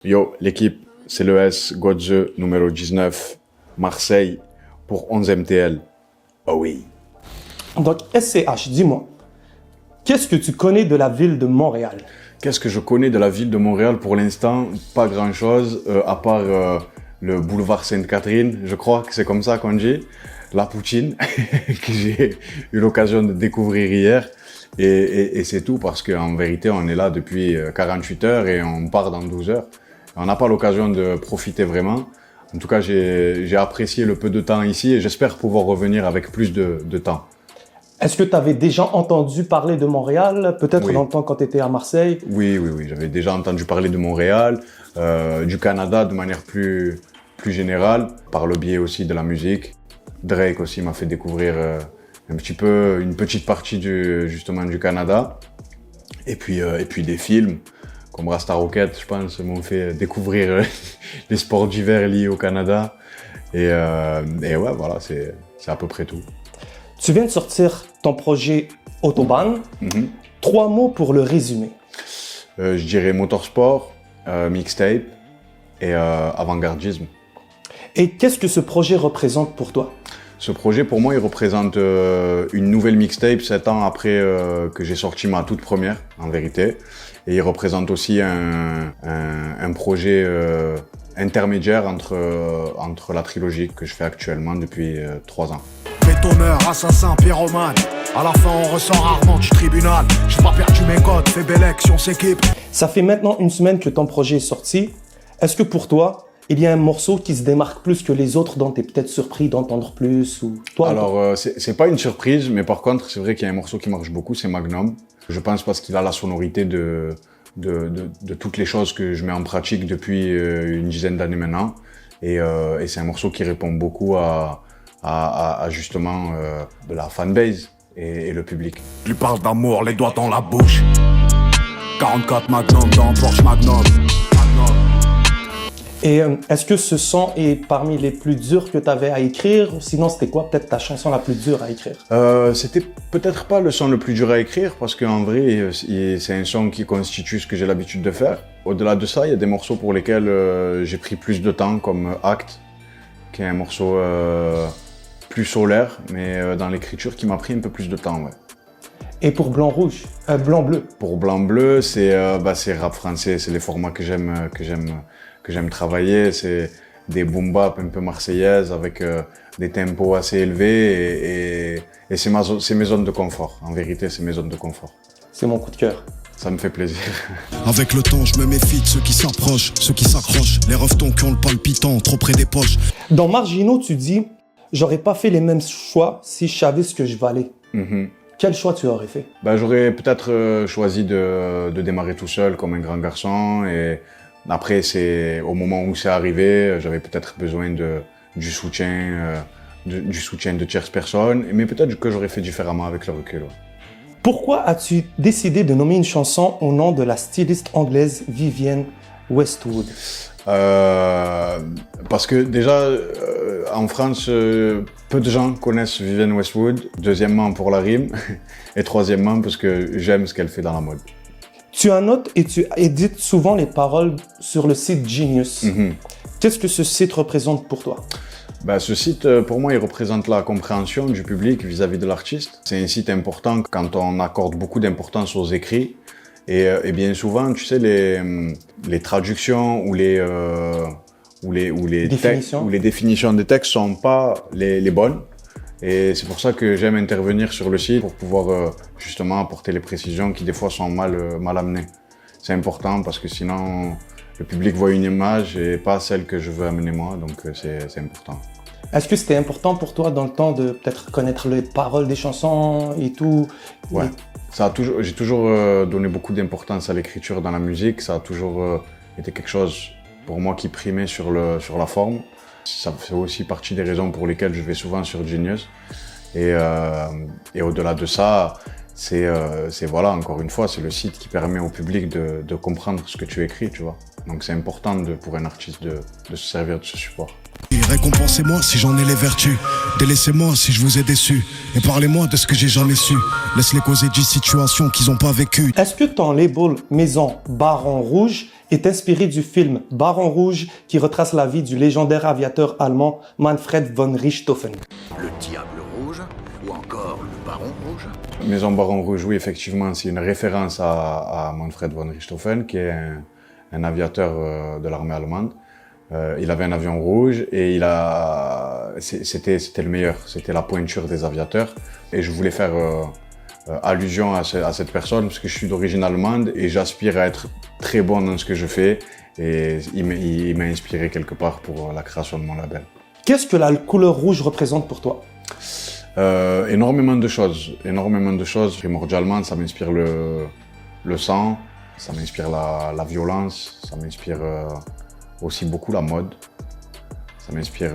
Yo, l'équipe, c'est le S, Godze, numéro 19, Marseille, pour 11e TL. Oh oui. Donc, SCH, dis-moi, qu'est-ce que tu connais de la ville de Montréal? Qu'est-ce que je connais de la ville de Montréal pour l'instant? Pas grand-chose, à part le boulevard Sainte-Catherine, je crois que c'est comme ça qu'on dit, la poutine, que j'ai eu l'occasion de découvrir hier. Et c'est tout, parce qu'en vérité, on est là depuis 48 heures et on part dans 12 heures. On n'a pas l'occasion de profiter vraiment. En tout cas, j'ai apprécié le peu de temps ici et j'espère pouvoir revenir avec plus de temps. Est-ce que tu avais déjà entendu parler de Montréal, peut-être Oui. dans le temps quand tu étais à Marseille? Oui. J'avais déjà entendu parler de Montréal, du Canada de manière plus générale, par le biais aussi de la musique. Drake aussi m'a fait découvrir un petit peu, une petite partie justement du Canada. Et puis des films. Comme Rasta Rocket, je pense, m'ont fait découvrir les sports d'hiver liés au Canada. Et ouais, voilà, c'est à peu près tout. Tu viens de sortir ton projet Autobahn. 3 mots pour le résumer. Je dirais motorsport, mixtape et avant-gardisme. Et qu'est-ce que ce projet représente pour toi? Ce projet, pour moi, il représente une nouvelle mixtape 7 ans après que j'ai sorti ma toute première, en vérité. Et il représente aussi un projet intermédiaire entre la trilogie que je fais actuellement depuis 3 ans. Bétonneur, assassin, pyromane. À la fin, on ressort rarement du tribunal. J'ai pas perdu mes codes, fais belle action, s'équipe. Ça fait maintenant une semaine que ton projet est sorti. Est-ce que pour toi, il y a un morceau qui se démarque plus que les autres, dont tu es peut-être surpris d'entendre plus ou toi? Alors, c'est pas une surprise, mais par contre, c'est vrai qu'il y a un morceau qui marche beaucoup, c'est Magnum. Je pense parce qu'il a la sonorité de toutes les choses que je mets en pratique depuis une dizaine d'années maintenant. Et c'est un morceau qui répond beaucoup à justement de la fanbase et le public. Je lui parle d'amour, les doigts dans la bouche. 44 Magnum dans Porsche Magnum. Et est-ce que ce son est parmi les plus durs que tu avais à écrire? Sinon, c'était quoi peut-être ta chanson la plus dure à écrire? C'était peut-être pas le son le plus dur à écrire, parce qu'en vrai, c'est un son qui constitue ce que j'ai l'habitude de faire. Au-delà de ça, il y a des morceaux pour lesquels j'ai pris plus de temps, comme Acte, qui est un morceau plus solaire, mais dans l'écriture qui m'a pris un peu plus de temps, ouais. Et pour Blanc-Bleu? Pour Blanc-Bleu, c'est rap français, c'est les formats que j'aime travailler, c'est des boom bap un peu marseillaises avec des tempos assez élevés et c'est mes zones de confort. En vérité, c'est mes zones de confort. C'est mon coup de cœur. Ça me fait plaisir. Avec le temps, je me méfie de ceux qui s'approchent, ceux qui s'accrochent. Les revetons qui ont le palpitant, trop près des poches. Dans Marginaux, tu dis « J'aurais pas fait les mêmes choix si je savais ce que je valais. Quel choix tu aurais fait? J'aurais peut-être choisi de démarrer tout seul comme un grand garçon et après, c'est au moment où c'est arrivé, j'avais peut-être besoin du soutien de tierces personnes, mais peut-être que j'aurais fait différemment avec le recul. Ouais. Pourquoi as-tu décidé de nommer une chanson au nom de la styliste anglaise Vivienne Westwood? Parce que déjà, en France, peu de gens connaissent Vivienne Westwood. Deuxièmement, pour la rime. Et troisièmement, parce que j'aime ce qu'elle fait dans la mode. Tu annotes et tu édites souvent les paroles sur le site Genius. Qu'est-ce que ce site représente pour toi? Ce site, pour moi, il représente la compréhension du public vis-à-vis de l'artiste. C'est un site important quand on accorde beaucoup d'importance aux écrits. Et bien souvent, tu sais, les traductions ou les définitions des textes sont pas les bonnes. Et c'est pour ça que j'aime intervenir sur le site pour pouvoir justement apporter les précisions qui des fois sont mal amenées. C'est important parce que sinon le public voit une image et pas celle que je veux amener moi, donc c'est important. Est-ce que c'était important pour toi dans le temps de peut-être connaître les paroles des chansons et tout? Ouais, j'ai toujours donné beaucoup d'importance à l'écriture dans la musique, ça a toujours été quelque chose pour moi qui primait sur la forme. Ça fait aussi partie des raisons pour lesquelles je vais souvent sur Genius. Et au-delà de ça, c'est voilà, encore une fois, c'est le site qui permet au public de comprendre ce que tu écris, tu vois. Donc c'est important pour un artiste de se servir de ce support. Récompensez-moi si j'en ai les vertus. Délaissez-moi si je vous ai déçu. Et parlez-moi de ce que j'ai jamais su. Laisse-les causer d'une situation qu'ils n'ont pas vécue. Est-ce que ton label Maison Baron Rouge est inspiré du film Baron Rouge qui retrace la vie du légendaire aviateur allemand Manfred von Richthofen. Le Diable Rouge ou encore le Baron Rouge? Maison Baron Rouge, oui, effectivement, c'est une référence à Manfred von Richthofen, qui est un aviateur de l'armée allemande. Il avait un avion rouge et c'était le meilleur, c'était la pointure des aviateurs. Et je voulais faire allusion à cette personne parce que je suis d'origine allemande et j'aspire à être très bon dans ce que je fais. Et il m'a inspiré quelque part pour la création de mon label. Qu'est-ce que la couleur rouge représente pour toi? Énormément de choses. Primordialement, ça m'inspire le sang, ça m'inspire la violence, ça m'inspire aussi beaucoup la mode. Ça m'inspire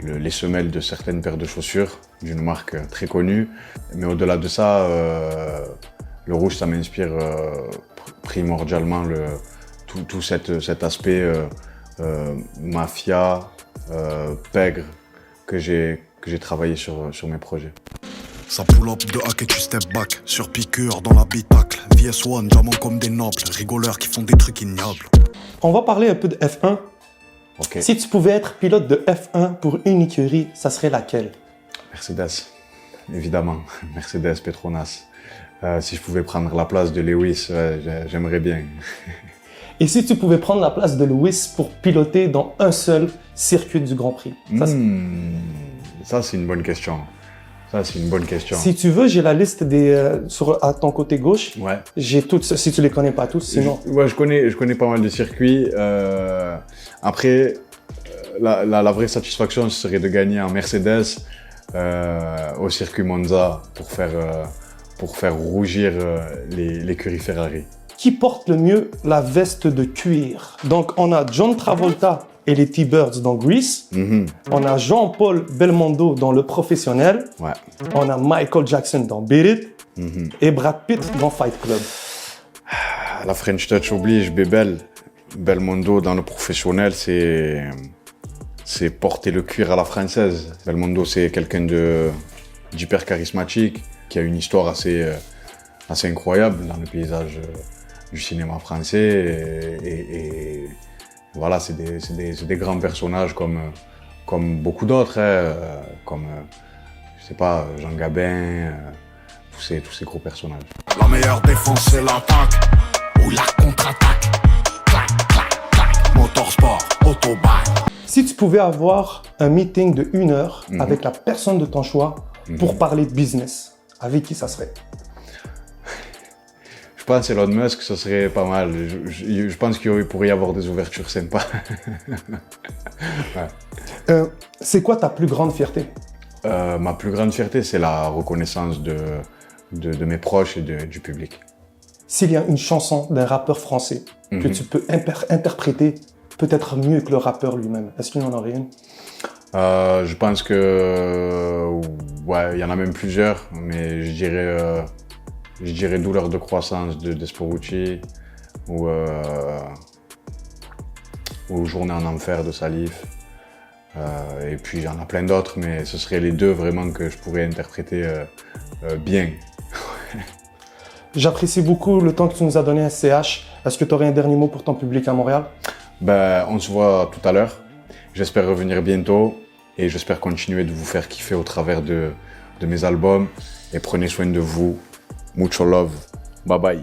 les semelles de certaines paires de chaussures d'une marque très connue. Mais au-delà de ça, le rouge, ça m'inspire primordialement tout cet aspect mafia, pègre que j'ai travaillé sur mes projets. Ça pull up de hack et tu step back. Sur piqûre dans l'habitacle. VS1, diamant comme des nobles. Rigoleurs qui font des trucs ignobles. On va parler un peu de F1. Okay. Si tu pouvais être pilote de F1 pour une écurie, ça serait laquelle? Mercedes, évidemment. Mercedes, Petronas. Si je pouvais prendre la place de Lewis, j'aimerais bien. Et si tu pouvais prendre la place de Lewis pour piloter dans un seul circuit du Grand Prix? Ça, c'est une bonne question. Si tu veux, j'ai la liste à ton côté gauche. Ouais. J'ai toutes, si tu les connais pas tous, sinon. Je connais pas mal de circuits. Après, la vraie satisfaction serait de gagner en Mercedes au circuit Monza pour faire rougir l'écurie Ferrari. Qui porte le mieux la veste de cuir? Donc, on a John Travolta et les T-Birds dans Grease. On a Jean-Paul Belmondo dans Le Professionnel. Ouais. On a Michael Jackson dans Beat It. Et Brad Pitt dans Fight Club. La French Touch oblige, Bébel. Belmondo dans Le Professionnel, c'est porter le cuir à la française. Belmondo, c'est quelqu'un d'hyper charismatique, qui a une histoire assez incroyable dans le paysage du cinéma français. Et voilà, c'est des grands personnages comme beaucoup d'autres, comme, je sais pas, Jean Gabin, tous ces gros personnages. La meilleure défense, c'est l'attaque ou la contre-attaque. Clac, clac, clac. Motorsport, autobahn. Si tu pouvais avoir un meeting de 1 heure avec la personne de ton choix pour parler business, avec qui ça serait? Je pense Elon Musk, ça serait pas mal. Je pense qu'il pourrait y avoir des ouvertures sympas. Ouais. C'est quoi ta plus grande fierté? Ma plus grande fierté, c'est la reconnaissance de mes proches et du public. S'il y a une chanson d'un rappeur français que tu peux interpréter peut-être mieux que le rappeur lui-même, est-ce qu'il y en aurait une? Je pense que... ouais, il y en a même plusieurs, mais je dirais Douleur de croissance de Desporucci ou Journée en enfer de Salif. Et puis il y en a plein d'autres, mais ce seraient les deux vraiment que je pourrais interpréter bien. J'apprécie beaucoup le temps que tu nous as donné à CH. Est-ce que tu aurais un dernier mot pour ton public à Montréal? On se voit tout à l'heure. J'espère revenir bientôt et j'espère continuer de vous faire kiffer au travers de mes albums. Et prenez soin de vous. Mucho love. Bye bye.